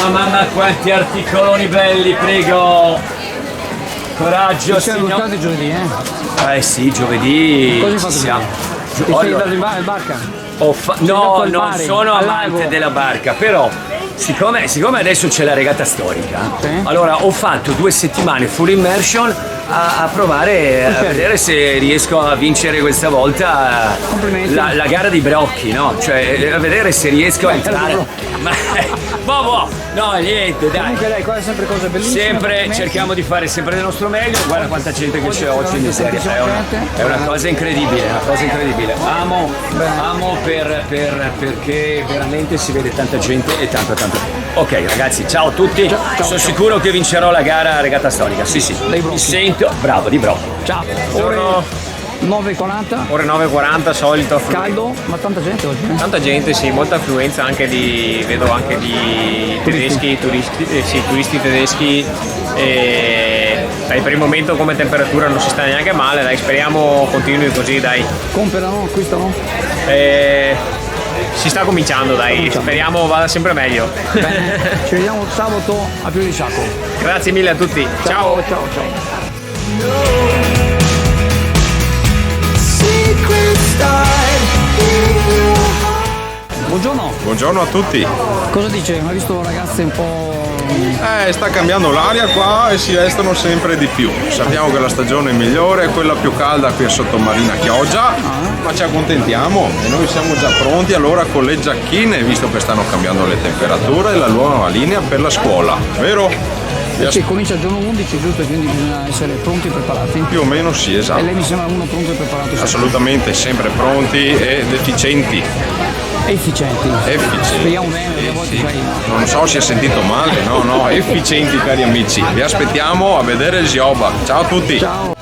mamma, quanti articoloni belli, prego. Coraggio, siamo buttati giovedì, Eh sì, giovedì Cosa hai ci fatto siamo. Ti sei andato in barca? No, al non mare, sono al amante lago. della barca, però siccome adesso c'è la regata storica, Sì. allora ho fatto 2 settimane full immersion a provare a vedere se riesco a vincere questa volta Complimenti. la gara di brocchi, no? Cioè a vedere se riesco a entrare. Boh, no, niente, dai. Comunque dai, qua è sempre cose bellissime. Sempre complimenti. cerchiamo di fare sempre del nostro meglio. Guarda quanta gente che c'è oggi in miseria. Tantissima È una cosa incredibile, una cosa incredibile. Amo perché veramente si vede tanta gente e tanto. Ok ragazzi, ciao a tutti. Sono sicuro che vincerò la gara regata storica. Sì. Mi sento bravo di brocco. Ciao. Ore 9:40. Ore 9:40 solito. Caldo, ma tanta gente oggi. Tanta gente, sì, molta affluenza anche vedo anche di tedeschi, turisti tedeschi. E dai, per il momento come temperatura non si sta neanche male, dai, speriamo continui così, dai. Comprano, acquistano. Si sta cominciando, dai, speriamo vada sempre meglio. Bene. Ci vediamo sabato a Più di Sacco. Grazie mille a tutti. Ciao. Buongiorno. Buongiorno a tutti. Cosa dice? Ha visto ragazze un po'. Sta cambiando l'aria qua e si vestono sempre di più. Sappiamo che la stagione migliore è quella più calda qui a Sottomarina Chioggia, ma ci accontentiamo e noi siamo già pronti allora con le giacchine, visto che stanno cambiando le temperature e la nuova linea per la scuola, vero? Sì, comincia il giorno 11, giusto? Quindi bisogna essere pronti e preparati. Più o meno sì, esatto. E lei mi sembra uno pronto e preparato. sempre. Assolutamente, sempre pronti ed efficienti. Efficienti. Speriamo bene, a volte fai. Non so, si è sentito male, no, efficienti cari amici. Vi aspettiamo a vedere il Gioba. Ciao a tutti. Ciao.